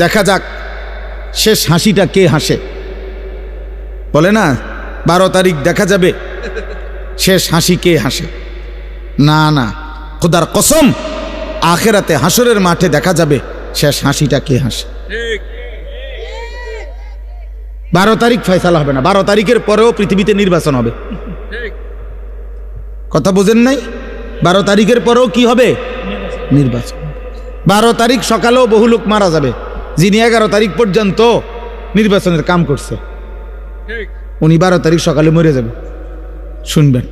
দেখা যাক শেষ হাসিটা কে হাসে। বলে না 12 তারিখ দেখা যাবে শেষ হাসি কে হাসে। না না, খোদার কসম, আখেরাতে হাসরের মাঠে দেখা যাবে শেষ হাসিটা কে হাসে। 12 তারিখ ফয়সালা হবে না, 12 তারিখের পরেও পৃথিবীতে নির্বাচন হবে। কথা বোঝেন নাই? 12 তারিখের পরেও কি হবে? নির্বাচন। 12 তারিখ সকালেও বহু লোক মারা যাবে, যিনি 11 তারিখ পর্যন্ত নির্বাচনের কাম করছে উনি 12 তারিখ সকালে মরে যাবে। শুনবেন,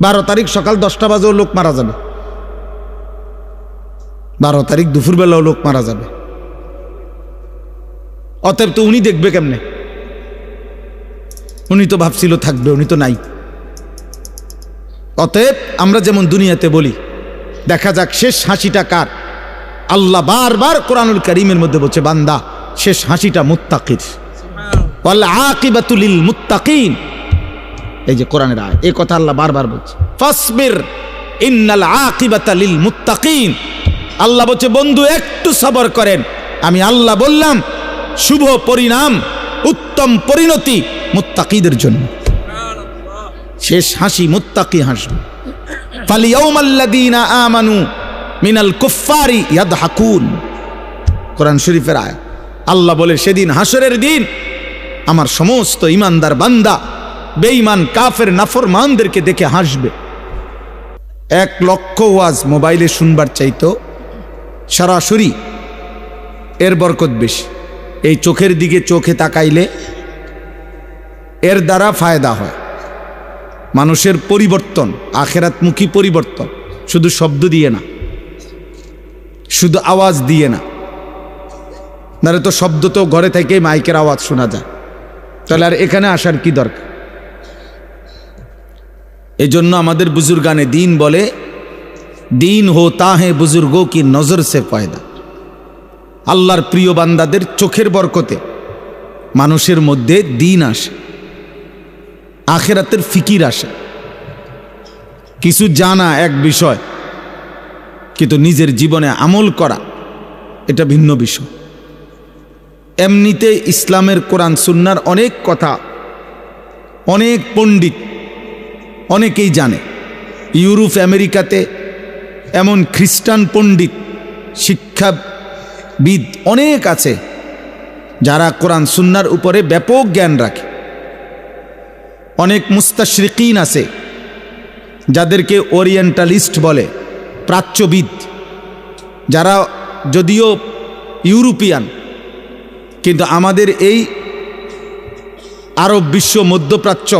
12 তারিখ সকাল 10টা বাজেও লোক মারা যাবে, 12 তারিখ দুপুরবেলাও লোক মারা যাবে। অতএব তো উনি দেখবে কেমনে? উনি তো ভাবছিল থাকবে, উনি তো নাই। অতএব আমরা যেমন দুনিয়াতে বলি দেখা যাক শেষ হাসিটা কার, আল্লাহ বারবার কোরআনুল কারীমের মধ্যে বলছে বান্দা শেষ হাসিটা মুত্তাকির, ওয়াল আকিবাতু লিল মুত্তাকিন। এই যে কোরআনের আয়াত, এই কথা আল্লাহ বারবার বলছে, ফাসবির ইন্নাল আকিবাতা লিল মুত্তাকিন। আল্লাহ বলছে বন্ধু একটু সবর করেন, আমি আল্লাহ বললাম শুভ পরিণাম, উত্তম পরিণতি মুত্তাকিদের জন্য। শেষ হাসি মুত্তাকি হাসবে। ফালিয়াউমাল্লাযীনা আমানু মিনাল কুফফারি ইয়াদহাকুন, কোরআন শরীফের আয়াত। আল্লাহ বলে সেদিন হাসরের দিন আমার সমস্ত ইমানদার বান্দা বেঈমান কাফের নাফরমানদেরকে দেখে হাসবে। 1 লক্ষ ওয়াজ মোবাইলে শুনবার চাইতো সরাসরি এর বরকত বেশি। এই চোখের দিকে চোখে তাকাইলে এর দ্বারা ফায়দা হয়, মানুষের পরিবর্তন, আখেরাতমুখী পরিবর্তন, শুধু শব্দ দিয়ে না, শুধু আওয়াজ দিয়ে না। নারে তো শব্দ তো ঘরে থেকে মাইকের আওয়াজ শোনা যায়, তাহলে আর এখানে আসার কি দরকার? এই জন্য আমাদের বুজুর্গানে দিন বলে দিন হোতা হে বুজুর্গো কি নজর সে পয়দা। আল্লাহর প্রিয় বান্দাদের চোখের বরকতে মানুষের মধ্যে দিন আসে, আখেরাতের ফিকির আসে। কিছু জানা এক বিষয়, কিন্তু নিজের জীবনে আমল করা এটা ভিন্ন বিষয়। এমনিতে ইসলামের কোরআন সুন্নাহর অনেক কথা অনেক পণ্ডিত অনেকেই জানে। ইউরোপ আমেরিকাতে এমন খ্রিস্টান পণ্ডিত শিক্ষাবিদ অনেক আছে যারা কোরআন সুন্নাহর উপরে ব্যাপক জ্ঞান রাখে। অনেক মুস্তাশরিকিন আছে যাদেরকে ওরিয়েন্টালিস্ট বলে, প্রাচ্যবিদ, যারা যদিও ইউরোপিয়ান কিন্তু আমাদের এই আরব বিশ্ব, মধ্যপ্রাচ্য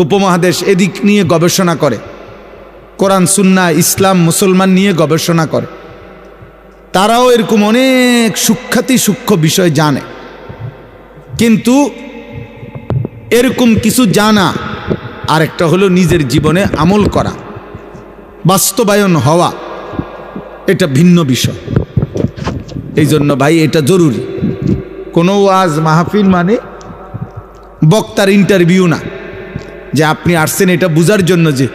উপমহাদেশ এদিক নিয়ে গবেষণা করে, কোরআন সুন্নাহ ইসলাম মুসলমান নিয়ে গবেষণা করে। তারাও এরকম অনেক সূক্ষ্ম বিষয় জানে, কিন্তু এরকম কিছু জানা আর একটা হলো নিজের জীবনে আমল করা, বাস্তবায়ন হওয়া, এটা ভিন্ন বিষয়। এই জন্য ভাই এটা জরুরি। কোনো ওয়াজ মাহফিল মানে বক্তার ইন্টারভিউ না, যে আপনি আসছেন এটা বুঝার জন্য যে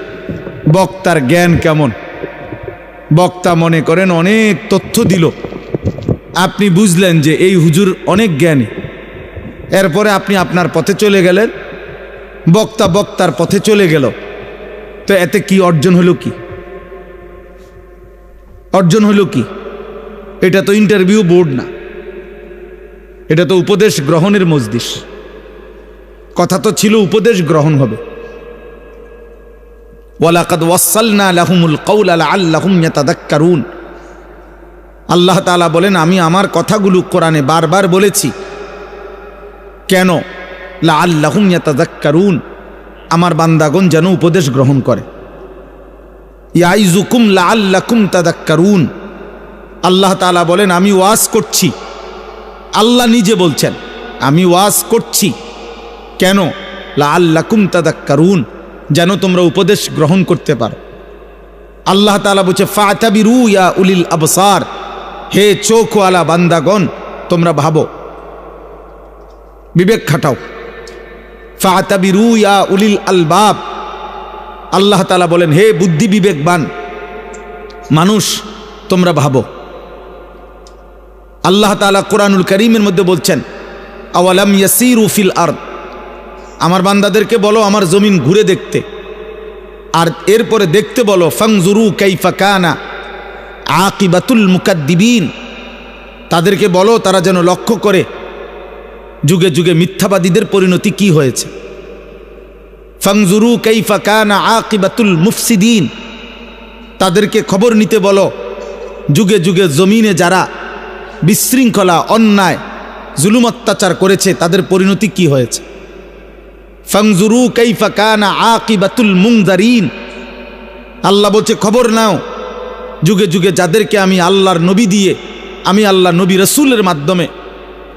বক্তার জ্ঞান কেমন। বক্তা মনে করেন অনেক তথ্য দিল, আপনি বুঝলেন যে এই হুজুর অনেক জ্ঞানী, এরপরে আপনি আপনার পথে চলে গেলেন, বক্তা বক্তার পথে চলে গেল, তো এতে কি অর্জন হলো? কি অর্জন হলো? কি? এটা তো ইন্টারভিউ বোর্ড না, এটা তো উপদেশ গ্রহণের মজলিস। কথা তো ছিল উপদেশ গ্রহণ হবে। ওয়ালাকাদ ওয়াসালনা লাহুমুল কাওলা লাআল্লাহুম ইয়াতাযাক্কারুন। আল্লাহ তাআলা বলেন আমি আমার কথাগুলো কোরআনে বারবার বলেছি, কেন? লাআল্লাহুম ইয়াতাযাক্কারুন, আমার বান্দাগণ যেন উপদেশ গ্রহণ করে। ইয়াইযুকুম লাআল্লাকুম তাযাক্কারুন। আল্লাহ তাআলা বলেন আমি ওয়াজ করছি, আল্লাহ নিজে বলছেন আমি ওয়াজ করছি, কেন? লাআল্লাকুম তাযাক্কারুন, যেন তোমরা উপদেশ গ্রহণ করতে পারো। আল্লাহ তাআলা বলছে ফাতাবিরু ইয়া উলিল আবসার, হে চোখওয়ালা বান্দাগণ তোমরা ভাবো, বিবেক খাটাও। ফাতাবিরু ইয়া উলিল আলবাব, আল্লাহ তাআলা বলেন হে বুদ্ধি বিবেকবান মানুষ তোমরা ভাবো। আল্লাহ তাআলা কোরআনুল কারীমের মধ্যে বলছেন, আওয়ালাম ইয়াসিরু ফিল আরদ, আমার বান্দাদেরকে বলো আমার জমিন ঘুরে দেখতে, আর এরপরে দেখতে বলো ফাংজুরু কাইফা কানা আকিবাতুল মুকাদ্দিবিন, তাদেরকে বলো তারা যেন লক্ষ্য করে যুগে যুগে মিথ্যাবাদীদের পরিণতি কি হয়েছে। ফাংজুরু কাইফা কানা আকিবাতুল মুফসিদিন, তাদেরকে খবর নিতে বলো যুগে যুগে জমিনে যারা বিশৃঙ্খলা, অন্যায়, জুলুম অত্যাচার করেছে তাদের পরিণতি কি হয়েছে। ফাংজুরু কাইফা কানা আকিবাতুল মুনজারিন, আল্লাহ বলছে খবর নাও যুগে যুগে যাদেরকে আমি আল্লাহর নবী দিয়ে, আমি আল্লাহ নবী রসুলের মাধ্যমে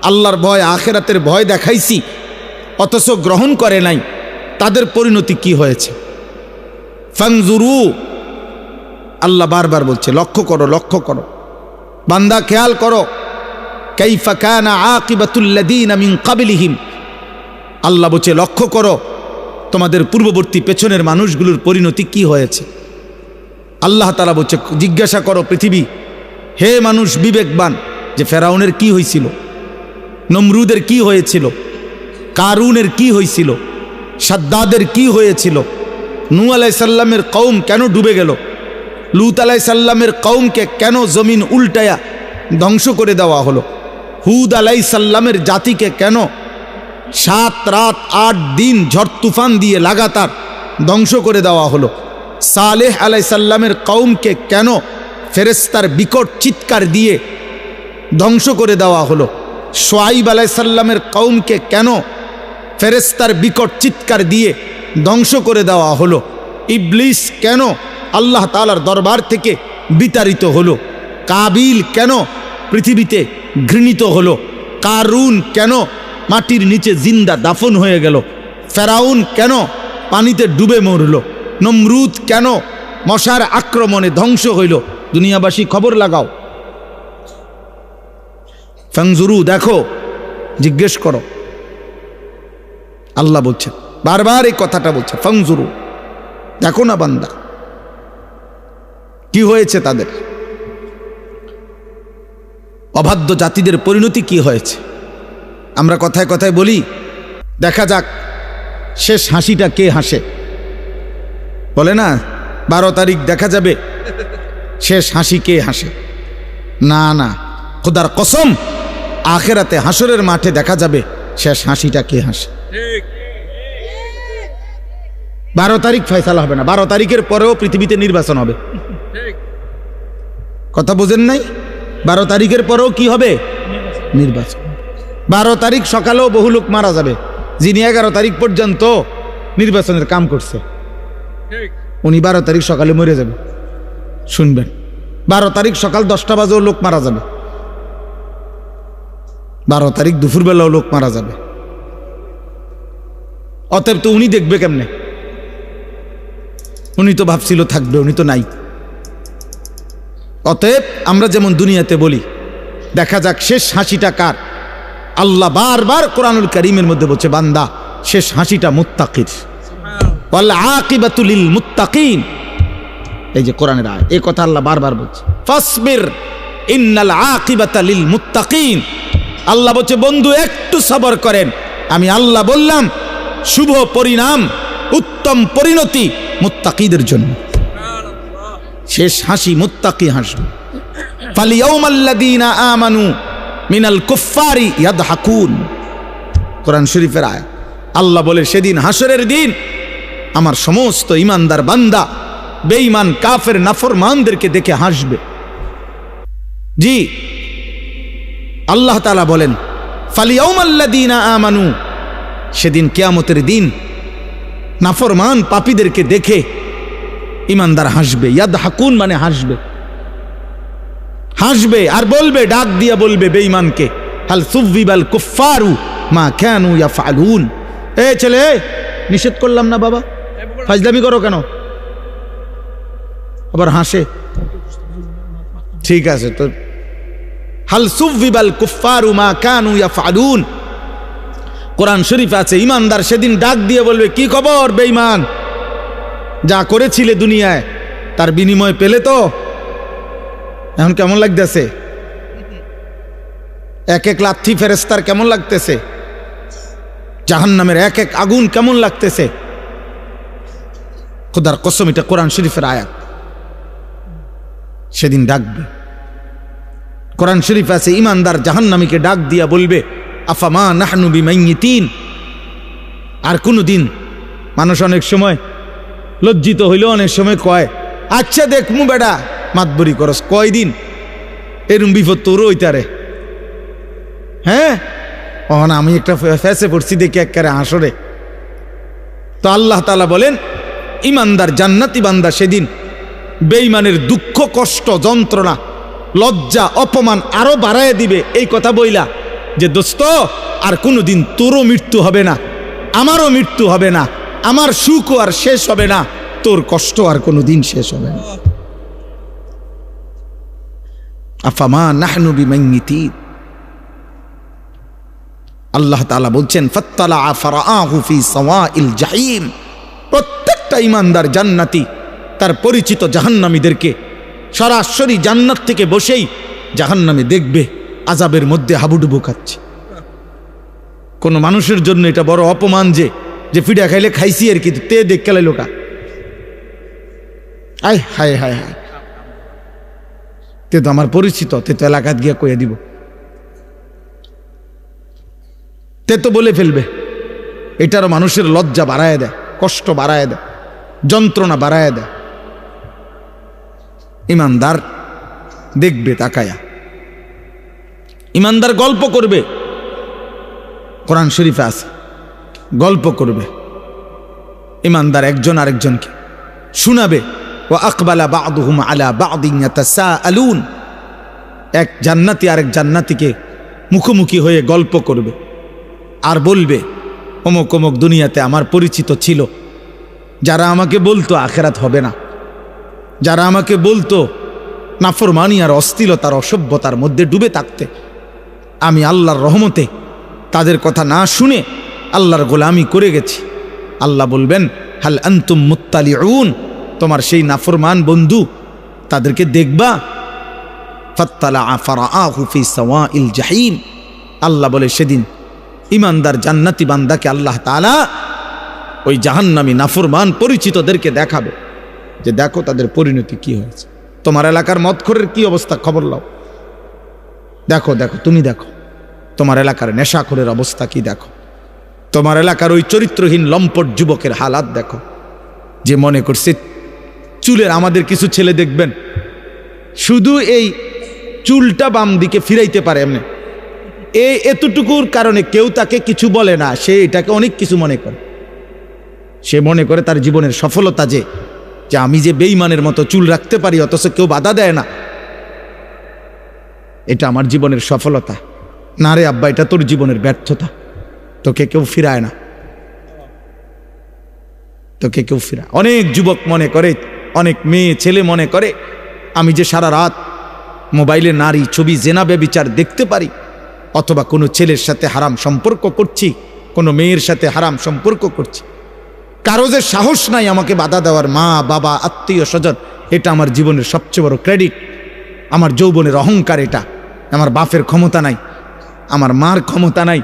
আল্লাহর ভয়, আখেরাতের ভয় দেখাইছি, অথচ গ্রহণ করে নাই, তাদের পরিণতি কি হয়েছে। ফাংজুরু, আল্লাহ বারবার বলছে লক্ষ্য করো, লক্ষ্য করো বান্দা, খেয়াল করো। কাইফা কানা আকিবাতুল লাযীনা মিন ক্বাবলিহিম, আল্লাহ বলছে লক্ষ্য করো তোমাদের পূর্ববর্তী পেছনের মানুষগুলোর পরিণতি কি হয়েছে। আল্লাহ তাআলা বলছে জিজ্ঞাসা করো পৃথিবী, হে মানুষ বিবেকবান, যে ফেরাউনের কি হয়েছিল, নমরুদের কি হয়েছিল, কারুনের কি হয়েছিল, সাদ্দাদের কি হয়েছিল, নূহ আলাইহিস সালামের কওম কেন ডুবে গেল, লূত আলাইহিস সালামের কওমকে কেন জমিন উল্টায়া ধ্বংস করে দেওয়া হলো, হুদ আলাইহিস সালামের জাতিকে কেন 7 রাত 8 দিন ঝড় তুফান দিয়ে লাগাতার ধ্বংস করে দেওয়া হলো, সালেহ আলাইহিস সালামের কওমকে কেন ফেরেশতার বিকট চিৎকার দিয়ে ধ্বংস করে দেওয়া হলো, শুআইব আলাইহিস সালামের কওমকে কেন ফেরেশতার বিকট চিৎকার দিয়ে ধ্বংস করে দেওয়া হলো, ইবলিস কেন আল্লাহ তাআলার দরবার থেকে বিতাড়িত হলো, কাবিল কেন পৃথিবীতে ঘৃণিত হলো, কারুন কেন মাটির নিচে জিন্দা দাফন হয়ে গেল, ফেরাউন কেন পানিতে ডুবে মরল, নমরুদ কেন মশার আক্রমণে ধ্বংস হইল। দুনিয়াবাসী খবর লাগাও, ফাংজুরু, দেখো, জিজ্ঞেস করো। আল্লাহ বলছেন, বারবার এই কথাটা বলছে, ফাংজুরু, দেখো না বান্দা কি হয়েছে তাদের, অবাধ্য জাতিদের পরিণতি কি হয়েছে। আমরা কথায় কথায় বলি দেখা যাক শেষ হাসিটা কে হাসে, বলে না 12 তারিখ দেখা যাবে শেষ হাসি কে হাসে। না না, খোদার কসম, আখেরাতে হাসরের মাঠে দেখা যাবে শেষ হাসিটা কে হাসে। 12 তারিখ ফয়সালা হবে না, 12 তারিখের পরেও পৃথিবীতে নির্বাচন হবে। কথা বুঝেন নাই? 12 তারিখের পরেও কি হবে? নির্বাচন। 12 তারিখ সকালেও বহু লোক মারা যাবে, যিনি 11 তারিখ পর্যন্ত নির্বাচনের কাম করছে, উনি 12 তারিখ সকালে মরে যাবে। শুনবেন, 12 তারিখ সকাল 10টা বাজেও লোক মারা যাবে, 12 তারিখ দুপুরবেলাও লোক মারা যাবে। অতএব তো উনি দেখবে কেমনে? উনি তো ভাবছিল থাকবে, উনি তো নাই। অতএব আমরা যেমন দুনিয়াতে বলি দেখা যাক শেষ হাসিটা কার, আল্লাহ বারবার কোরআনুল কারীমের মধ্যে বলছে বান্দা শেষ হাসিটা মুত্তাকির, ওয়াল আকিবাতু লিল মুত্তাকিন। এই যে কোরআনের আয়াত, এই কথা আল্লাহ বারবার বলছে, ফাসবির ইন্নাল আকিবাতা লিল মুত্তাকিন। আল্লাহ বলছে বন্ধু একটু সবর করেন, আমি আল্লাহ বললাম শুভ পরিণাম, উত্তম পরিণতি মুত্তাকিদের জন্য। শেষ হাসি মুত্তাকি হাসবে। ফালিয়াউমাল্লাযীনা আমানু মিনাল কুফফারি ইয়াদহাকুন, কোরআন শরীফের আয়াত। আল্লাহ বলে সেদিন হাসরের দিন আমার সমস্ত ইমানদার বান্দা বেঈমান কাফের নাফরমানদেরকে দেখে হাসবে। জি, আল্লাহ তাআলা বলেন ফালিয়াউমাল্লাযীনা আমানু, সেদিন কিয়ামতের দিন নাফরমান পাপীদেরকে দেখে ইমানদার হাসবে। ইয়াদহাকুন মানে হাসবে, হাসবে আর বলবে, ডাক দিয়া বলবে বেঈমানকে, হাল সুযিবাল কুফফারু মা কানু ইয়াফআলুন। এ ছেলে, নিষেধ করলাম না বাবা, ফাজলামি করো কেন? আবার হাসে। ঠিক আছে তো, হাল সুযিবাল কুফফারু মা কানু ইয়াফআলুন। কোরআন শরীফ আছে ইমানদার সেদিন ডাক দিয়ে বলবে, কি খবর বেঈমান, যা করেছিলে দুনিয়ায় তার বিনিময় পেলে তো? এখন কেমন লাগতেছে? এক এক লাথি ফেরেস্তার কেমন লাগতেছে, জাহান্নামের এক এক আগুন কেমন লাগতেছে। খোদার কসম, এটা কোরআন শরীফের আয়াত। সেদিন ডাকবে, কোরআন শরীফ আছে, ইমানদার জাহান্নামীকে ডাক দিয়া বলবে, আফামা নাহনু বিমাইয়িতিন। আর কোনদিন মানুষ অনেক সময় লজ্জিত হইল, অনেক সময় কয়, আচ্ছা দেখমু বেটা মাতবরি করস, কয়দিন এরম বিপদ তোর ওইটারে। হ্যাঁ, না আমি একটা ফেসে পড়ছি দেখি একেবারে হাসরে। তো আল্লাহ তাআলা বলেন, ইমানদার জান্নাতি বান্দা সেদিন বেঈমানের দুঃখ, কষ্ট, যন্ত্রণা, লজ্জা, অপমান আরো বাড়ায় দিবে এই কথা বইলা যে দোস্ত, আর কোনোদিন তোরও মৃত্যু হবে না, আমারও মৃত্যু হবে না, আমার সুখও আর শেষ হবে না, তোর কষ্ট আর কোনোদিন শেষ হবে না। আফামা নাহনু বিমাইয়িতিন। আল্লাহ তাআলা বলছেন, ফাত্তালা ফারাআহু ফি সাওয়াইল জাহিম। প্রত্যেকটা ইমানদার জান্নাতি তার পরিচিত জাহান্নামীদেরকে সরাসরি জান্নাত থেকে বসেই জাহান্নামে দেখবে আযাবের মধ্যে হাবুডুবু খাচ্ছে। কোন মানুষের জন্য এটা বড় অপমান যে ফিডা খাইলে খাইছি আর কি, তে দেখ খেলাই লোকা। আয় হায় হায় হায়, তে তো আমার পরিচিত, তে তো এলাকাত গিয়া কইয়া দিব, তে তো বলে ফেলবে। এটারও মানুষের লজ্জা বাড়ায় দেয়, কষ্ট বাড়ায় দেয়, যন্ত্রণা বাড়ায় দেয়। ইমানদার দেখবে তাকায়া, ইমানদার গল্প করবে, কোরআন শরীফে আছে, গল্প করবে। ইমানদার একজন আরেকজনকে শোনাবে, ওয়া আকবালা বা'দুহুম আলা বা'দিন ইয়াতাসাআলুন। এক জান্নাতি আরেক জান্নাতিকে মুখোমুখি হয়ে গল্প করবে আর বলবে, অমুক অমুক দুনিয়াতে আমার পরিচিত ছিল, যারা আমাকে বলতো আখেরাত হবে না, যারা আমাকে বলতো নাফরমানি আর অশ্লীলতার অসভ্যতার মধ্যে ডুবে থাকতে, আমি আল্লাহর রহমতে তাদের কথা না শুনে আল্লাহর গোলামি করে গেছি। আল্লাহ বলবেন, হাল আনতুম মুত্তালিউন, তোমার সেই নাফরমান বন্ধু তাদেরকে দেখবা। ফাত্তালা ফারাআহু ফি সাওয়াইল জাহিম। আল্লাহ বলে সেদিন ইমানদার জান্নাতি বান্দাকে আল্লাহ তাআলা ওই জাহান্নামী নাফরমান পরিচিতদেরকে দেখাবে যে দেখো তাদের পরিণতি কি হয়েছে। তোমার এলাকার মদখোরের কি অবস্থা, খবর লাও, দেখো দেখো, তুমি দেখো তোমার এলাকার নেশাখোরের অবস্থা কি, দেখো তোমার এলাকার ওই চরিত্রহীন লম্পট যুবকের হালাত দেখো, যে মনে করছে চুলের। আমাদের কিছু ছেলে দেখবেন শুধু এই চুলটা বাম দিকে ফিরাইতে পারে এমনি, এই এতটুকুর কারণে কেউ তাকে কিছু বলে না, সে এটাকে অনেক কিছু মনে করে। সে মনে করে তার জীবনের সফলতা যে আমি যে বেঈমানের মতো চুল রাখতে পারি অথচ কেউ বাধা দেয় না, এটা আমার জীবনের সফলতা। না রে আব্বা, এটা তোর জীবনের ব্যর্থতা, তোকে কেউ ফিরায় না, তোকে কেউ ফিরায়। অনেক যুবক মনে করে, অনেক মেয়ে ছেলে মনে করে, আমি যে সারা রাত মোবাইলে নারী ছবি, জেনা, ব্যভিচার দেখতে পারি, অথবা কোনো ছেলের সাথে হারাম সম্পর্ক করছি, কোনো মেয়ের সাথে হারাম সম্পর্ক করছি, কারো যে সাহস নাই আমাকে বাধা দেওয়ার, মা বাবা আত্মীয় স্বজন, এটা আমার জীবনের সবচেয়ে বড় ক্রেডিট, আমার যৌবনের অহংকার। এটা আমার বাপের ক্ষমতা নাই, আমার মার ক্ষমতা নাই,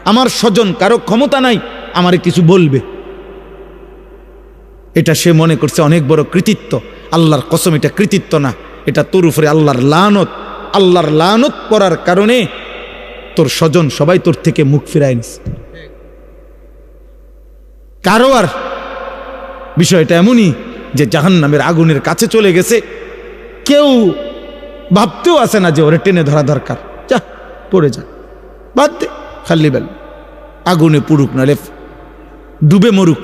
আমার স্বজন কারো ক্ষমতা নাই আমারে কিছু বলবে। এটা সে মনে করছে অনেক বড় কৃতিত্ব। আল্লাহর কসম, এটা কৃতিত্ব না, এটা তোর উপরে আল্লাহর লানত। আল্লাহর লানত করার কারণে তোর স্বজন সবাই তোর থেকে মুখ ফিরায় নিছে। কারো আর বিষয়টা এমনই যে জাহান্নামের আগুনের কাছে চলে গেছে, কেউ ভাবতেও আসে না যে ওরে টেনে ধরা দরকার, যা পড়ে যা, বাদ দে, খালি বেল আগুনে পুড়ুক নাহলে ডুবে মরুক,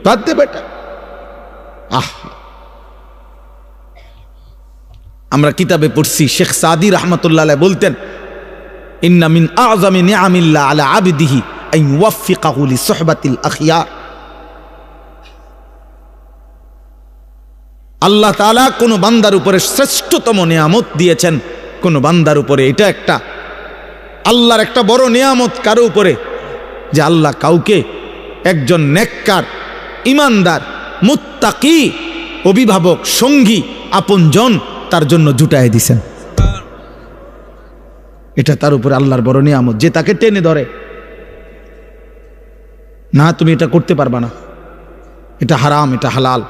বাদ দে বেটা। আমরা কিতাবে পড়ছি, শেখ সাদি রহমতুল্লাহ আলাইহি বলতেন, ইন্না মিন আযমি নিআমিল্লাহ আলা আবদিহি আন ইউওয়াফিকাহু লিসুহবাতিল আখিয়ার। আল্লাহ তাআলা কোন বান্দার উপরে শ্রেষ্ঠতম নিয়ামত দিয়েছেন, কোন বান্দার উপরে এটা একটা আল্লাহর একটা বড় নিয়ামত কারো উপরে, যে আল্লাহ কাউকে একজন নেককার, ইমানদার, মুত্তাকি, অভিভাবক, সঙ্গী, আপনজন তার জন্য জুটায় দিছেন। এটা তার উপরে আল্লাহর বড় নিয়ামত, যে তাকে টেনে ধরে, না তুমি এটা করতে পারবা না, এটা হারাম, এটা হালাল,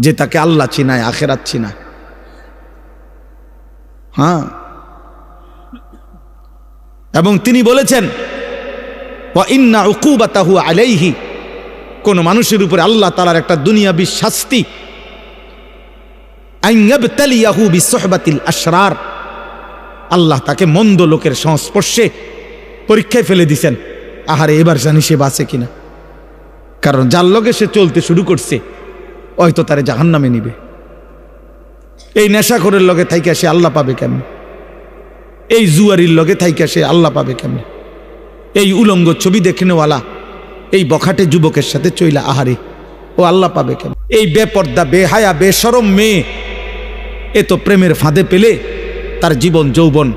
যে তাকে আল্লাহ চিনায়, আখেরাত চিনায়। হ্যাঁ, এবং তিনি বলেছেন ওয়া ইন্না উকুবাতাহু আলাইহি, কোন মানুষের উপরে আল্লাহ তাআলার একটা দুনিয়াবী শাস্তি, আন ইয়াবতালিয়াহু বিসুহবাতিল আশরার, আল্লাহ তাকে মন্দ লোকের সংস্পর্শে পরীক্ষায় ফেলে দিছেন। আহারে, এবার জানি সে বাঁচে কিনা, কারণ যার লগে সে চলতে শুরু করছে হয়তো তারে জাহান্নামে নিবে। এই নেশাখোরের লগে থাইকা সে আল্লাহ পাবে কেমনে? এই জুয়ারির লগে থাইকা সে আল্লাহ পাবে কেমনে? এই উলঙ্গ ছবি দেখনেওয়ালা এই বখাটে যুবকের সাথে চইলা আহারে, ও আল্লাহ পাবে কেমনে? এই বেপর্দা, বেহায়া, বেশরম মেয়ে এ তো প্রেমের ফাঁদে পেলে তার জীবন, যৌবন,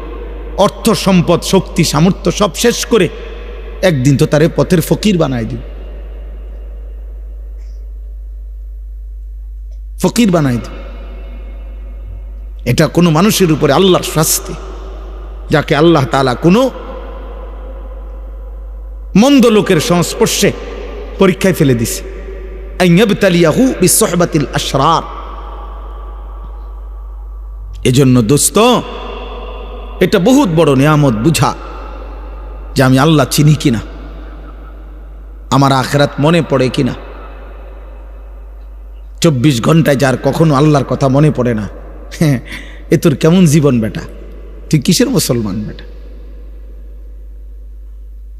অর্থ, সম্পদ, শক্তি, সামর্থ্য সব শেষ করে একদিন তো তারে পথের ফকির বানায় দিবে, ফকির বানায় দিবে। এটা কোনো মানুষের উপরে আল্লাহর শাস্তি, যাকে আল্লাহ তাআলা কোনো মন্দ লোকের সংস্পর্শে পরীক্ষায় ফেলে দিছে। আন ইয়াবতালিয়াহু বিসুহবাতিল আশরার। এজন্য দোস্ত, এটা বহুত বড় নিয়ামত বুঝা যে আমি আল্লাহ চিনি কিনা, আমার আখিরাত মনে পড়ে কিনা। 24 ঘন্টায় যার কখনো আল্লাহর কথা মনে পড়ে না, এ তোর কেমন জীবন বেটা? তুই কিসের মুসলমান বেটা?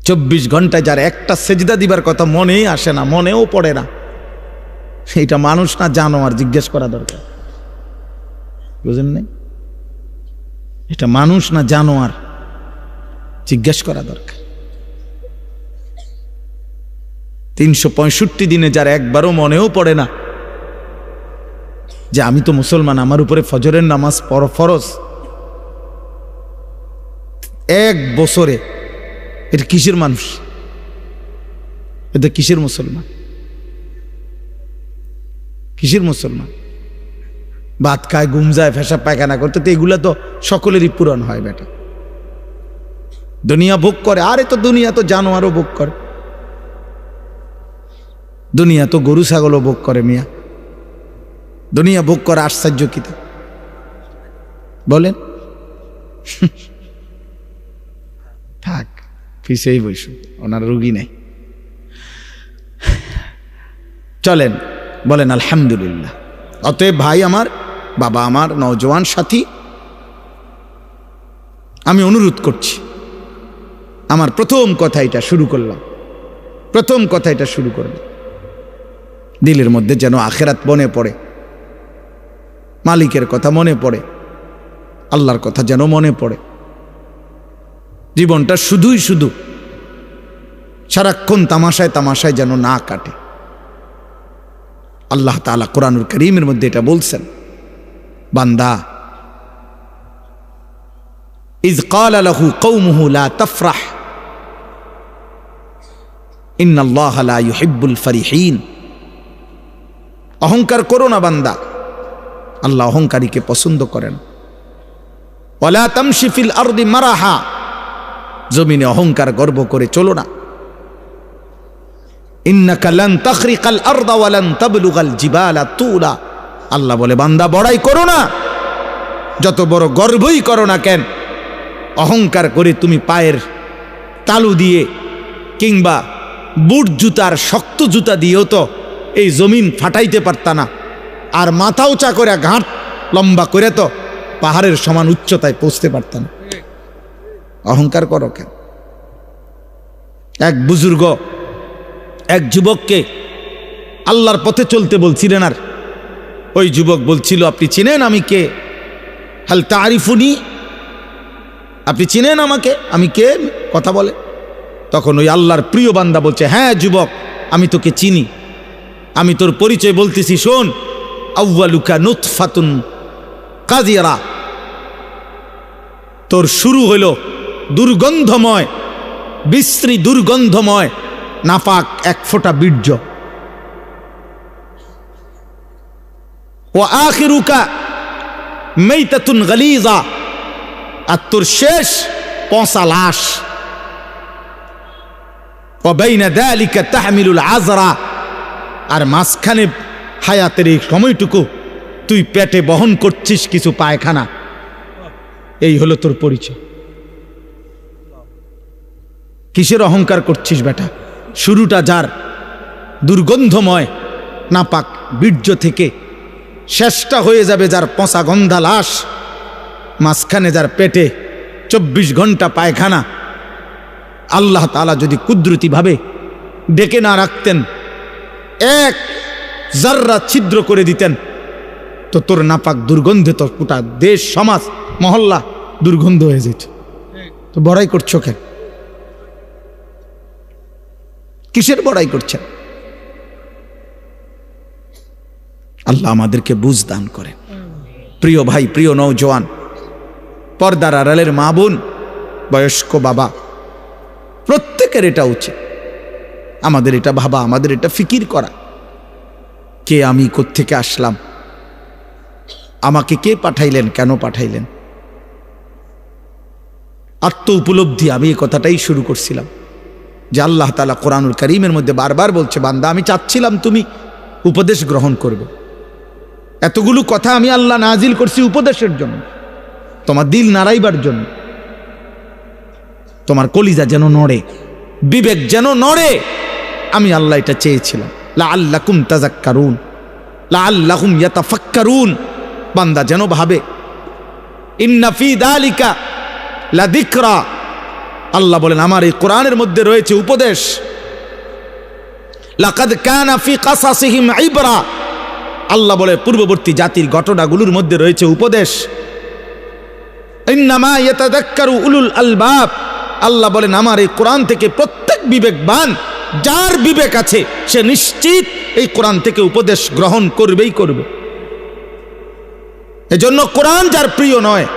24 ঘন্টায় যার একটা সেজদা দিবার কথা মনেই আসে না, মনেও পড়ে না, এটা মানুষ না জানোয়ার? জিজ্ঞেস করা দরকার, বুঝেন নাই? এটা মানুষ না জানোয়ার? জিজ্ঞেস করা দরকার। 365 দিনে যার একবারও মনেও পড়ে না যে আমি তো মুসলমান, আমার উপরে ফজরের নামাজ ফরজ, এক বছরে, এটা কিসের মানুষ? এটা কিসের মুসলমান? কিসের মুসলমান? ভাত খায়, ঘুম যায়, পেশাব পায়খানা করতে, তো এগুলা তো সকলেরই পূরণ হয় বেটা। দুনিয়া ভোগ করে, আরে তো দুনিয়া তো জানোয়ারও ভোগ করে, দুনিয়া তো গরু ছাগলও ভোগ করে মিয়া। দুনিয়া ভোগ করে আশ্চর্য কি বলেন? থাক, পিছেই বসু, ওনার রুগী নাই। চলেন বলেন আলহামদুলিল্লাহ। অতএব ভাই আমার, বাবা আমার, নওজোয়ান সাথী, আমি অনুরোধ করছি, আমার প্রথম কথা এটা শুরু করলাম, প্রথম কথা এটা শুরু করলাম, দিলের মধ্যে যেন আখেরাত মনে পড়ে, মালিকের কথা মনে পড়ে, আল্লাহর কথা যেন মনে পড়ে। জীবনটা শুধুই শুধু সারাক্ষণ তামাশায় তামাশায় যেন না কাটে। আল্লাহ তাআলা কোরআনুল কারীমের মধ্যে এটা বলছেন, বান্দা, ইয ক্বালা লাহু কওমুহু লা তাফরাহ ইন্নাল্লাহা লা ইউহিব্বুল ফারিহিন। অহংকার করো না বান্দা, আল্লাহ অহংকারীকে পছন্দ করেন। ওয়ালা তামশি ফিল আরদি মারাহা, জমিনে অহংকার গর্ব করে চলো না। ইন্নাকা লান তাখরিকাল আরদা ওয়া লান তাবলুগাল জিবালা তুলা। আল্লাহ বলে, বান্দা বড়াই করো না, যত বড় গর্বই করো না কেন, অহংকার করে তুমি পায়ের তালু দিয়ে কিংবা বুট জুতার শক্ত জুতা দিয়েও তো এই জমিন ফাটাইতে পারতা না, আর মাথা উঁচা করে ঘাট লম্বা করে তো পাহাড়ের সমান উচ্চতায় পৌঁছতে পারত না। অহংকার করো কেন? এক বুজুর্গ এক যুবককে আল্লাহর পথে চলতে বলছিলেন, আর ওই যুবক বলছিল, আপনি চিনেন আমি কে? হাল তারিফুনি, আপনি চিনেন আমাকে, আমি কে? কথা বলে। তখন ওই আল্লাহর প্রিয় বান্দা বলছে, হ্যাঁ যুবক, আমি তোকে চিনি, আমি তোর পরিচয় বলতেছি, শোন। আউয়ালুকা নুতফাতুন কাযিরা, তোর শুরু হইল দুর্গন্ধময়, বিশ্রী দুর্গন্ধময় নাপাক এক ফোঁটা বীর্য। ওয়া আখিরুকা মাইতাতুন গালিযা, আর তোর শেষ পচা লাশ। ওয়াবাইনা যালিকা তাহমিলুল আযরা, আর মাঝখানে হায়াতের এই সময়টুকু তুই পেটে বহন করছিস কিছু পায়খানা। এই হলো তোর পরিচয়। কিসের অহংকার করছিস বেটা? শুরুটা যার দুর্গন্ধময় নাপাক বীর্য থেকে, শেষটা হয়ে যাবে যার পচা গন্ধা লাশ, মাঝখানে যার পেটে 24 ঘন্টা পায়খানা। আল্লাহ তাআলা যদি কুদরতিভাবে ডেকে না রাখতেন, এক জাররা ছিদ্র করে দিতেন, তো তোর নাপাক দুর্গন্ধে তো গোটা দেশ সমাজ মহল্লা দুর্গন্ধ হয়ে যেত। তো বড়াই করছো কেন? কিসের বড়াই করছেন? আল্লাহ আমাদেরকে বুঝ দান করেন। প্রিয় ভাই, প্রিয় নওজোয়ান, পর্দার আড়ালের মা বোন, বয়স্ক বাবা, প্রত্যেকের এটা উচিত, আমাদের এটা ভাবা, আমাদের এটা ফিকির করা, কে আমি, কোত্থেকে আসলাম, আমাকে কে পাঠাইলেন, কেন পাঠাইলেন। আত্ম উপলব্ধি। আমি এই কথাটাই শুরু করছিলাম যে আল্লাহ তাআলা কোরআনুল কারীমের মধ্যে বারবার বলছে, বান্দা আমি চাচ্ছিলাম তুমি উপদেশ গ্রহণ করবে। এতগুলো কথা আমি আল্লাহ নাজিল করছি উপদেশের জন্য, তোমার দিল নাড়াইবার জন্য, তোমার কলিজা যেন নড়ে, বিবেক যেন নড়ে। আমি আল্লাহ এটা চেয়েছিলাম। লাআল্লাকুম তাযাক্কারুন, লাআল্লাহুম ইয়াতাফাক্কারুন, বান্দা যেন ভাবে। ইন্না ফি যালিকা লাযিকরা, আল্লাহ বলেন আমার এই কোরআনের মধ্যে রয়েছে উপদেশ। লাকাদ কানা ফি কাসাসিহিম ইবরা, আল্লাহ বলে পূর্ববর্তী জাতির ঘটনাগুলোর মধ্যে রয়েছে উপদেশ। ইন্নামা ইয়াতাযাক্কারু উলুল আলবাব, আল্লাহ বলেন আমার এই কোরআন থেকে প্রত্যেক বিবেকবান, যার বিবেক আছে সে নিশ্চিত এই কোরআন থেকে উপদেশ গ্রহণ করবেই করবে। এজন্য কোরআন যার প্রিয় নয়,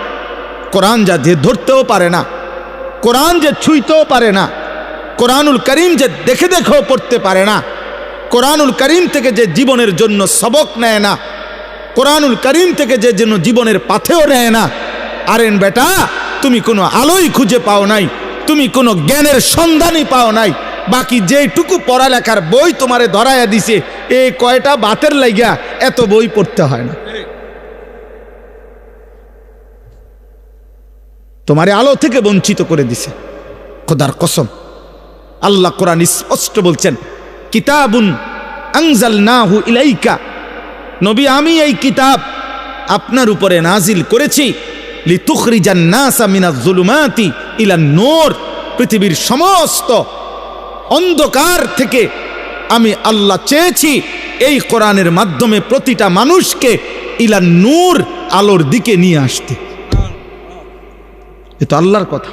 কোরআন যা যে ধরতেও পারে না, কোরআন যে ছুঁইতেও পারে না, কোরআনুল কারীম যে দেখে দেখেও পড়তে পারে না, কোরআনুল কারীম থেকে যে জীবনের জন্য সবক নেয় না, কোরআনুল কারীম থেকে যে যেন জীবনের পাথেও নেয় না, আরেন বেটা তুমি কোনো আলোই খুঁজে পাও নাই, তুমি কোনো জ্ঞানের সন্ধানই পাও নাই। বাকি যেটুকু পড়ালেখার বই তোমারে ধরাইয়া দিছে, এই কয়টা বাতের লাগিয়া এত বই পড়তে হয় না। তোমারে আলো থেকে বঞ্চিত করে দিছে। খোদার কসম, আল্লাহ কোরআন স্পষ্ট বলছেন, কিতাবুন আনজালনাহু ইলাইকা, নবী আমি এই কিতাব আপনার উপরে নাজিল করেছি, লিতুখরিজান নাসা মিনাজ যুলুমাতি ইলান নূর, পৃথিবীর সমস্ত অন্ধকার থেকে আমি আল্লাহ চেয়েছি এই কোরআনের মাধ্যমে প্রতিটা মানুষকে ইলান নূর, আলোর দিকে নিয়ে আসতে। এ তো আল্লাহর কথা।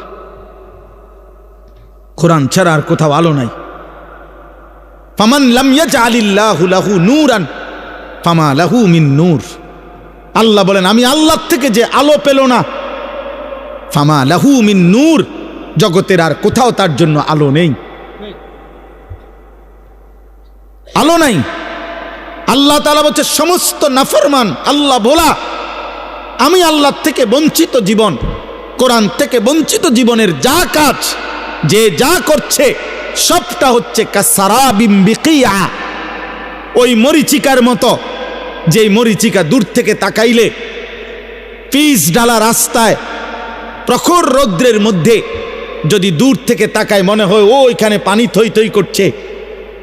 কোরআন ছাড়া আর কোথাও আলো নাই। ফামান লাম ইয়াজআলিল্লাহু লাহু নূরান ফামা লাহু মিন নূর, আল্লাহ বলেন আমি আল্লাহ থেকে যে আলো পেল না, ফামা লাহু মিন নূর, জগতের আর কোথাও তার জন্য আলো নেই, আলো নাই। আল্লাহ তাআলা বলছে সমস্ত নাফরমান আল্লাহ ভোলা, আমি আল্লাহ থেকে বঞ্চিত জীবন, কোরআন থেকে বঞ্চিত জীবনের যা কাজ, যে যা করছে সবটা হচ্ছে কাসারাবিম বিকিয়া, ওই মরিচিকার মতো, যেই মরিচিকা দূর থেকে তাকাইলে পিচ ডালা রাস্তায় প্রখর রৌদ্রের মধ্যে যদি দূর থেকে তাকায় মনে হয় ও ওইখানে পানি থই থই করছে,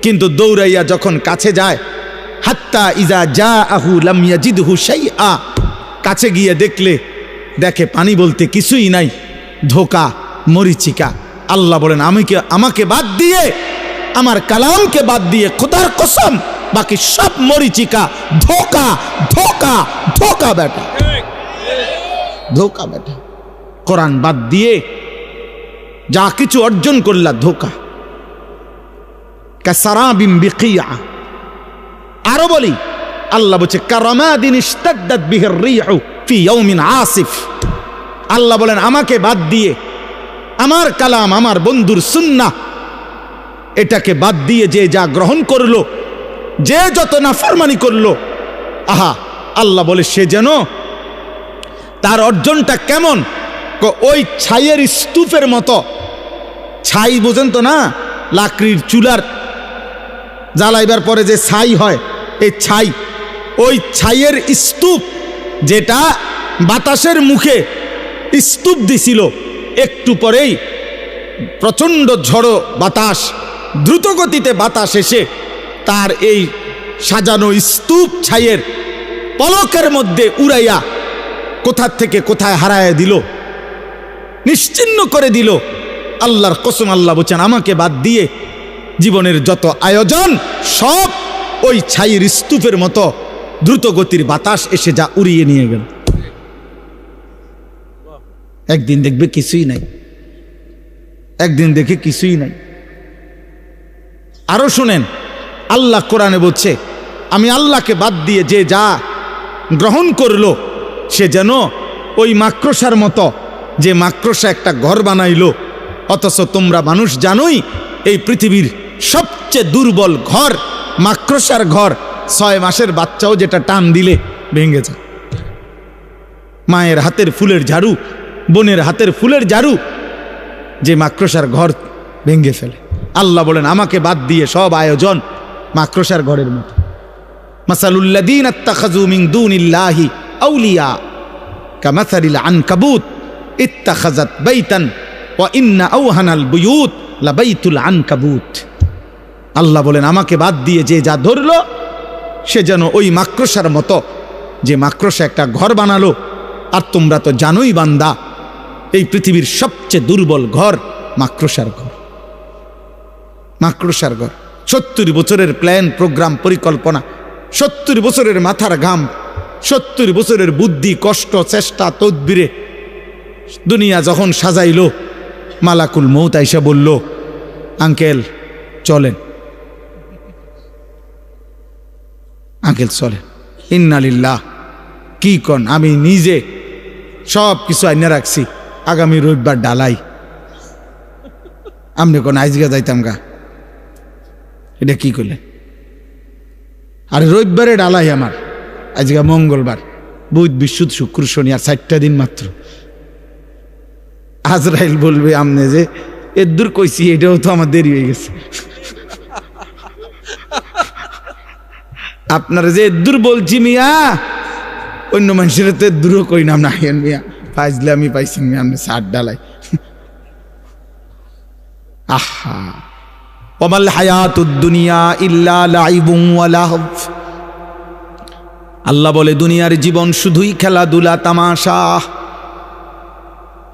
কিন্তু দৌড়াইয়া যখন কাছে যায়, হাত্তা ইজা জাআহু লাম ইয়াজিদহু শাইআ, কাছে গিয়ে দেখে পানি বলতে কিছুই নাই, ধোঁকা, মরিচিকা। আল্লাহ বলেন আমাকে বাদ দিয়ে, আমার কালামকে বাদ দিয়ে, খোদার কসম বাকি সব মরিচিকা, ধোঁকা ধোঁকা ধোঁকা বেটা, ধোঁকা বেটা। কোরআন বাদ দিয়ে যা কিছু অর্জন করলা ধোঁকা। কাসারাবিম বিকিয়া। আরো বলি, আল্লাহ বলছে কারামাদিন ইশতাদ্দাত বিহির রিহু ফি ইয়াউমিন আসিফ, আল্লাহ বলেন আমাকে বাদ দিয়ে, আমার কালাম, আমার বন্ধুর সুন্নাহ, এটাকে বাদ দিয়ে যে যা গ্রহণ করলো, যে যত নাফরমানি করলো, আহা আল্লাহ বলে সে যেন তার অর্জনটা কেমন, ওই ছাইয়ের স্তূপের মতো, ছাই বোঝেন তো না, লাকড়ির চুলার জ্বালাইবার পরে যে ছাই হয়, এই ছাই, ওই ছাইয়ের স্তূপ যেটা বাতাসের মুখে স্তূপ দিছিল, একটু পরেই প্রচণ্ড ঝড়ো বাতাস, দ্রুতগতিতে বাতাস এসে তার এই সাজানো স্তূপ ছাইয়ের পলকের মধ্যে উড়াইয়া কোথার থেকে কোথায় হারায় দিল, নিশ্চিহ্ন করে দিল। আল্লাহর কসম, আল্লাহ বলছেন আমাকে বাদ দিয়ে জীবনের যত আয়োজন সব ওই ছাইয়ের স্তূপের মতো দ্রুতগতির বাতাস এসে যা উড়িয়ে নিয়ে গেল। একদিন দেখবে কিছুই নাই, একদিন দেখে কিছুই নাই। আরো শুনেন, আল্লাহ কোরআনে বলছে আমি আল্লাহকে বাদ দিয়ে যে যা গ্রহণ করলো সে যেন ওই মাকড়সার মতো, যে মাকড়সা একটা ঘর বানাইলো, অথচ তোমরা মানুষ জানোই এই পৃথিবীর সবচেয়ে দুর্বল ঘর মাকড়সার ঘর। 6 মাসের বাচ্চাও যেটা টান দিলে ভেঙে যায়। মায়ের হাতের ফুলের ঝাড়ু, বোনের হাতের ফুলের ঝাড়ু যে মাকড়সার ঘর ভেঙে ফেলে। আল্লাহ বলেন আমাকে বাদ দিয়ে সব আয়োজন মাকড়সার ঘরের মতো। মাসালুল্লাযীনা ইত্তাখাযু মিন দুনিল্লাহি আউলিয়া কামাসালিল আনকাবুত ইত্তাখাযাত বাইতান ওয়া ইন্না আওহানাল বুয়ুত লাবাইতুল আনকাবুত। আল্লাহ বলেন আমাকে বাদ দিয়ে যে যা ধরলো সে যেন ওই মাকড়সার মতো, যে মাকড়সা একটা ঘর বানালো। আর তোমরা তো জানোই বান্দা, এই পৃথিবীর সবচেয়ে দুর্বল ঘর মাকড়সার ঘর। মাকড়সার ঘর। 70 বছরের প্ল্যান, প্রোগ্রাম, পরিকল্পনা, 70 বছরের মাথার ঘাম, 70 বছরের বুদ্ধি, কষ্ট, চেষ্টা, তদবিরে দুনিয়া যখন সাজাইলো, মালাকুল মউত আইসা বলল আঙ্কেল চলেন, আঙ্কেল চলেন। ইন্না লিল্লাহ। কি কন? আমি নিজে সব কিছু আইনা রাখছি, আগামী রবিবার ডালাই। আমনে কোন আইজগা যাইতাম গা, এটা কি করলে? আরে রবিবারে ডালাই আমার, আজকে মঙ্গলবার, বুধ, বৃহস্পতি, শুক্র, শনি, আর 4টা দিন মাত্র। আজরাইল বলবে আমনে যে এদূর কইছি, এটাও তো আমার দেরি হয়ে গেছে। আপনারা যে এদূর বলছি মিয়া, অন্য মানুষের তো এদূরও কই নাম না মিয়া, ফাইজলে আমি পাইছি মিয়া, আপনি 60 ডালাই। আহা, ওয়ামাল হায়াতুদ দুনিয়া ইল্লা লাইবুন ওয়া লাহব। আল্লাহ বলে দুনিয়ার জীবন শুধুই খেলাধুলা, তামাশা।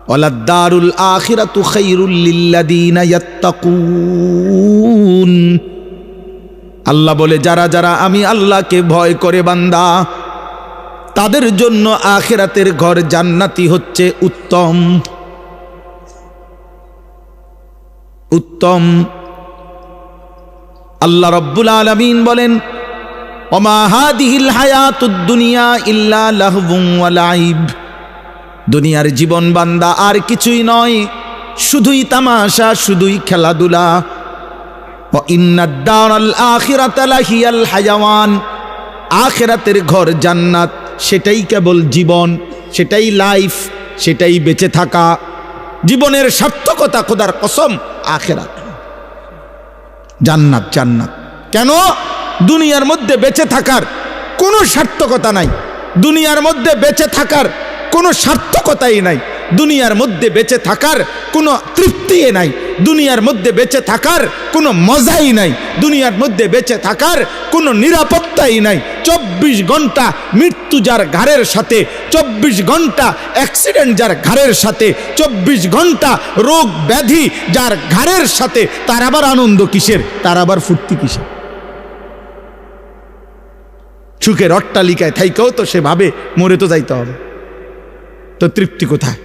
ওয়ালাদ-দারুল আখিরাতু খায়রুল লিল্লাযীনা ইয়াত্তাকুন। আল্লাহ বলে যারা যারা আমি আল্লাহকে ভয় করে বান্দা, তাদের জন্য আখিরাতের ঘর জান্নাতি হচ্ছে উত্তম। উত্তম। আল্লাহ রাব্বুল আলামিন বলেন ওমা হাদিহিল হায়াতুদ দুনিয়া ইল্লা লাহবুন ওয়া লাইব। দুনিয়ার জীবন বান্দা আর কিছুই নয়, শুধুই তামাশা, শুধুই খেলাধুলা। ওয়া ইন্নাদ দারাল আখিরাতা লাহিয়াল হায়াওয়ান। আখিরাতের ঘর জান্নাত, সেটাই কেবল জীবন, সেটাই লাইফ, সেটাই বেঁচে থাকা। জীবনের সার্থকতা, খোদার কসম, আখিরাত, জান্নাত। জান্নাত কেন? দুনিয়ার মধ্যে বেঁচে থাকার কোনো সার্থকতা নাই, দুনিয়ার মধ্যে বেঁচে থাকার কোনো সার্থকতাই নাই, দুনিয়ার মধ্যে বেঁচে থাকার কোনো তৃপ্তি নাই, দুনিয়ার মধ্যে বেঁচে থাকার কোনো মজাই নাই, দুনিয়ার মধ্যে বেঁচে থাকার কোনো নিরাপত্তাই নাই। 24 ঘন্টা মৃত্যু যার ঘাড়ের সাথে, 24 ঘন্টা অ্যাক্সিডেন্ট যার ঘাড়ের সাথে, 24 ঘন্টা রোগ ব্যাধি যার ঘাড়ের সাথে, তার আবার আনন্দ কিসের? তার আবার ফুর্তি কিসের? সুখের অট্টালিকায় থাইকেও তো সে ভাবে মরে তো যাইতে হবে, তো তৃপ্তি কোথায়?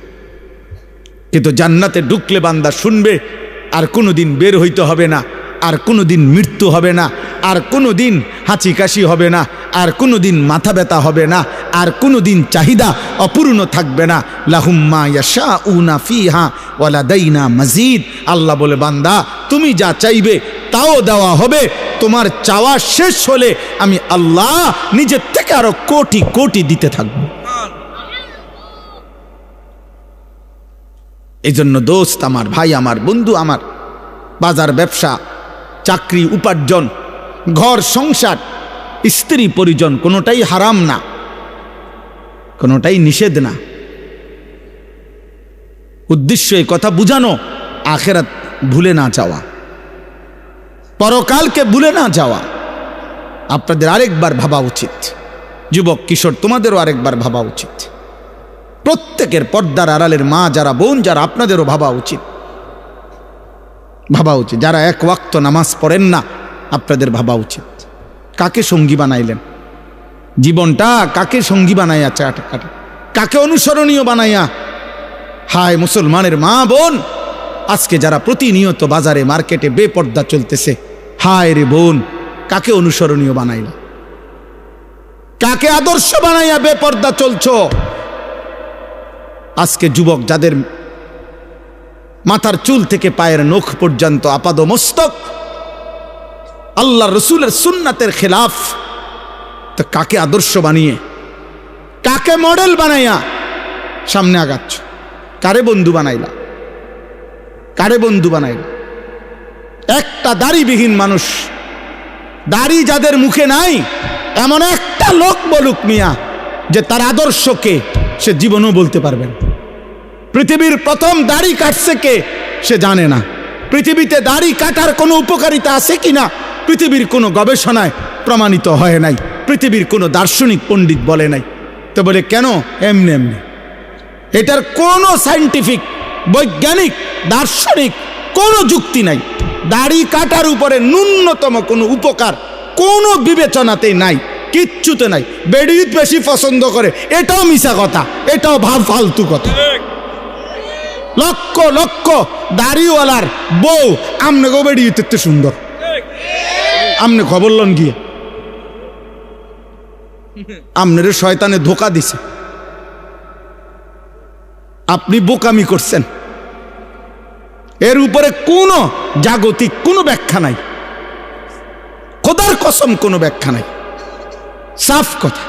কিন্তু জান্নাতে ঢুকলে বান্দা শুনবে আর কোনোদিন বের হইতে হবে না, আর কোনোদিন মৃত্যু হবে না, আর কোনোদিন হাঁচি কাশি হবে না, আর কোনোদিন মাথা ব্যথা হবে না, আর কোনোদিন চাহিদা অপূর্ণ থাকবে না। লাহুম মা ইয়াশাউনা ফিহা ওয়া লাদাইনা মাজিদ। আল্লাহ বলে বান্দা তুমি যা চাইবে তাও দেওয়া হবে, তোমার চাওয়া শেষ হলে আমি আল্লাহ নিজের থেকে আরো কোটি কোটি দিতে থাকবো। এই জন্য দোস্ত আমার, ভাই আমার, বন্ধু আমার, বাজার ব্যবসা, চাকরি, উপার্জন, ঘর সংসার, স্ত্রী পরিজন কোনোটাই হারাম না, কোনোটাই নিষেধ না। উদ্দেশ্য এই কথা বুঝানো, আখেরাত ভুলে না যাওয়া, পরকালকে ভুলে না যাওয়া। আপনাদের আরেকবার ভাবা উচিত, যুবক কিশোর তোমাদেরও আরেকবার ভাবা উচিত, প্রত্যেকের পর্দার আড়ালের মা যারা, বোন যারা, আপনাদেরও ভাবা উচিত, ভাবা উচিত। যারা এক ওয়াক্ত নামাজ পড়েন না, আপনাদের ভাবা উচিত কাকে সঙ্গী বানাইলেন, জীবনটা কাকে সঙ্গী বানাইয়া, কাকে অনুসরণীয় বানাইয়া। হায় মুসলমানের মা বোন, আজকে যারা প্রতিনিয়ত বাজারে মার্কেটে বেপর্দা চলতেছে, হায় রে বোন, কাকে অনুসরণীয় বানাইলা, কাকে আদর্শ বানাইয়া বেপর্দা চলছো। আজকে যুবক যাদের মাথার চুল থেকে পায়ের নখ পর্যন্ত আপাদমস্তক আল্লাহ রসুলের সুন্নাতের খেলাফ, তো কাকে আদর্শ বানিয়ে, কাকে মডেল বানাইয়া সামনে আগাচ্ছ, কারে বন্ধু বানাইলা, কারে বন্ধু বানাইলা। একটা দাড়িবিহীন মানুষ, দাড়ি যাদের মুখে নাই, এমন একটা লোক বলুক মিয়া যে তার আদর্শকে সে জীবনও বলতে পারবে না। পৃথিবীর প্রথম দাড়ি কাটছে কে, সে জানে না। পৃথিবীতে দাড়ি কাটার কোনো উপকারিতা আছে কিনা পৃথিবীর কোনো গবেষণায় প্রমাণিত হয় নাই, পৃথিবীর কোনো দার্শনিক পণ্ডিত বলে নাই। তো বলে কেন, এমনি এমনি। এটার কোনো সায়েন্টিফিক, বৈজ্ঞানিক, দার্শনিক কোনো যুক্তি নাই। দাড়ি কাটার উপরে ন্যূনতম কোনো উপকার কোনো বিবেচনাতেই নাই, কিচ্ছুতে নাই। বেড়ি বেশি পছন্দ করে, এটাও মিছা কথা, এটাও ফালতু কথা। লক্ষ লক্ষ দাড়িওয়ালার বউ আমনে গো বেড়ি এত সুন্দর, আমনে খবর লন গিয়ে, আমনের শয়তানে ধোকা দিছে, আপনি বোকামি করছেন। এর উপরে কোনো জাগতিক কোনো ব্যাখ্যা নাই, খোদার কসম কোনো ব্যাখ্যা নাই, সাফ কথা।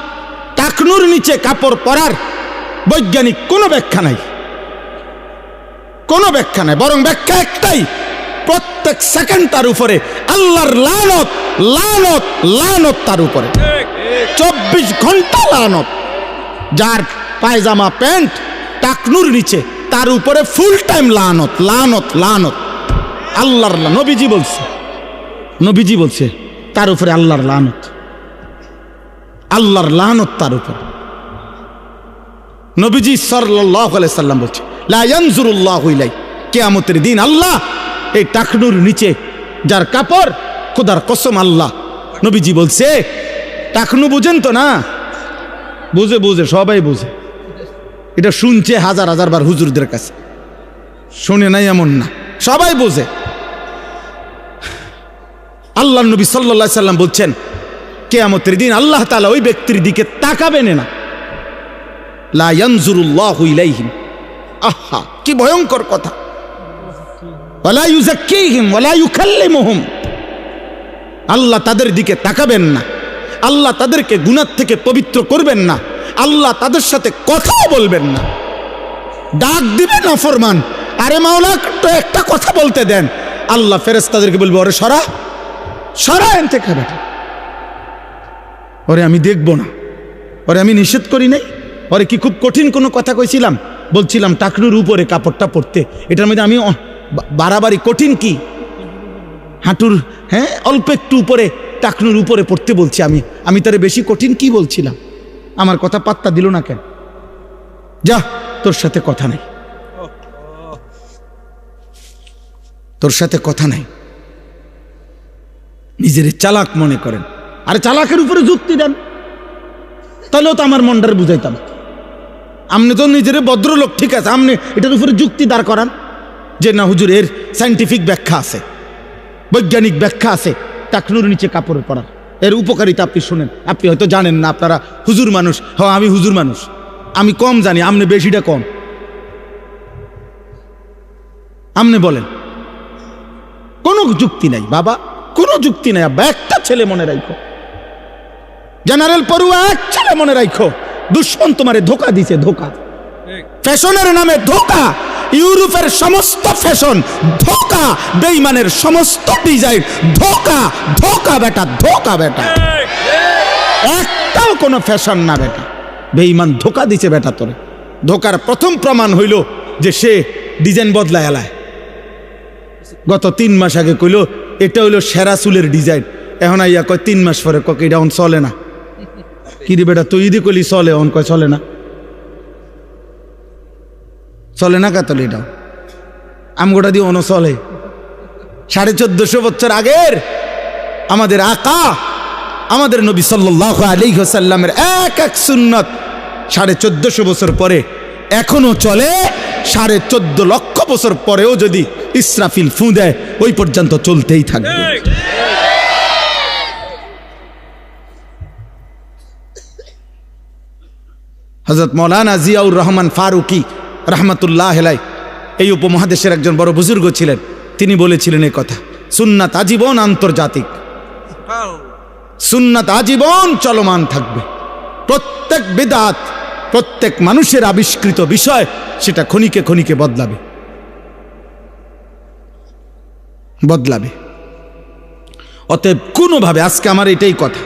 টাকনুর নিচে কাপড় পরার বৈজ্ঞানিক কোনো ব্যাখ্যা নাই, কোনো ব্যাখ্যা নাই। বরং ব্যাখ্যা একটাই, প্রত্যেক সেকেন্ড তার উপরে আল্লাহর লানত, লানত, লানত তার উপরে, 24 ঘন্টা লানত। যার পায়জামা প্যান্ট টাকনুর নিচে, তার উপরে ফুল টাইম লানত, লানত, লানত। আল্লাহর, নবীজি বলছে, নবীজি বলছে তার উপরে আল্লাহর লানত, আল্লাহর লানত তার উপর। নবীজি সাল্লাল্লাহু আলাইহি সাল্লাম বলছে, লা ইয়ানজুরুল্লাহু ইলাই, কিয়ামতের দিন আল্লাহ এই টাকনুর নিচে যার কাপড়, খোদার কসম আল্লাহ, নবীজি বলছে, টাকনু বুঝেন তো না? বুঝে, বুঝে, সবাই বুঝে। এটা শুনছে হাজার হাজার বার হুজুরদের কাছে, শুনে নাই এমন না, সবাই বোঝে। আল্লাহ নবী সাল্লাল্লাহু আলাইহি সাল্লাম বলছেন, কিয়ামতের দিন আল্লাহ তাআলা ওই ব্যক্তির দিকে তাকাবেন না, লা ইয়ানজুরুল্লাহু ইলাইহিম। আহা, কি ভয়ঙ্কর কথা। ওয়ালা ইউযাক্কিহিম ওয়ালা ইউকাল্লিমুহুম, আল্লাহ তাদের দিকে তাকাবেন না, আল্লাহ তাদেরকে গুনাহ থেকে পবিত্র করবেন না, আল্লাহ তাদের সাথে কথাও বলবেন না, ডাক দিবেন না ফরমান। আরে মাওলা তো একটা কথা বলতে দেন, আল্লাহ ফেরেশতাদেরকে বলবে, ওরে সরা, সরা এন থেকে বেটা, ওরে আমি দেখব না, ওরে আমি নিষেধ করি নাই, ওরে কি খুব কঠিন কোনো কথা কইছিলাম? বলছিলাম টাকনুর উপরে কাপড়টা পরতে, এটার মধ্যে আমি বাড়াবাড়ি কঠিন কি? হাঁটুর, হ্যাঁ, অল্প একটু উপরে, টাকনুর উপরে পড়তে বলছি আমি তারে বেশি কঠিন কি বলছিলাম? আমার কথা পাত্তা দিল না কেন? যা, তোর সাথে কথা নাই, তোর সাথে কথা নাই। নিজের চালাক মনে করেন, আরে চালাকের উপরে যুক্তি দেন, তাহলেও তো আমার মনটারে বুঝাইতাম। আপনি তো নিজের ভদ্রলোক, ঠিক আছে, আপনি এটার উপরে যুক্তি দাঁড় করান যে না হুজুর এর সায়েন্টিফিক ব্যাখ্যা আছে, বৈজ্ঞানিক ব্যাখ্যা আছে টাকনুর নিচে কাপড় পরার, এর উপকারিতা আপনি শুনেন। আপনি হয়তো জানেন না, আপনারা হুজুর মানুষ। হ্যাঁ, আমি হুজুর মানুষ, আমি কম জানি, আপনি বেশিটা কম। আপনি বলেন, কোনো যুক্তি নাই বাবা, কোনো যুক্তি নাই। আব্বা, একটা ছেলে মনে রাখো, জেনারেল পড়ুয়া এক ছেলে মনে রাখো, দুশ্মন তোমারে ধোকা দিছে, ধোকা। ফ্যাশনের নামে ধোঁকা, ইউরোপের সমস্ত ফ্যাশন ধোঁকা, বেঈমানের সমস্ত ডিজাইন ধোঁকা, ধোঁকা বেটা, ধোঁকা বেটা, একটাও কোনো ফ্যাশন না বেটা। বেঈমান ধোঁকা দিছে বেটা তোরে। ধোঁকার প্রথম প্রমাণ হইল যে সে ডিজাইন বদলায় এলায়। গত 3 মাস আগে কইল এটা হইল সেরা চুলের ডিজাইন, এখন আইয়া কয় 3 মাস পরে কক এটা অন চলে না। কি রে বেটা, তুই ইদি কইলি চলে, অন কয় চলে না, চলে না কাতল এটাও আমগোটা দিয়ে অন চলে। 1450 বছর আগের আমাদের আকা আমাদের নবী সাল্লাল্লাহু আলাইহি ওয়াসাল্লামের এক এক সুন্নাত 1450 বছর পরে এখনো চলে। 14.5 লক্ষ বছর পরেও যদি ইসরাফিল ফু দেয় ওই পর্যন্ত চলতেই থাকবে। হযরত মাওলানা জিয়াউর রহমান ফারুকি রহমাতুল্লাহ আলাইহি এই উপমহাদেশের একজন বড় বুজুর্গ ছিলেন। তিনি বলেছিলেন এই কথা, সুন্নাত আজীবন আন্তর্জাতিক, সুন্নাত আজীবন চলমান থাকবে। প্রত্যেক বিদআত, প্রত্যেক মানুষের আবিষ্কৃত বিষয় সেটা ক্ষণিকে ক্ষণিকে বদলাবে, বদলাবে। অতএব কোনোভাবে, আজকে আমার এটাই কথা,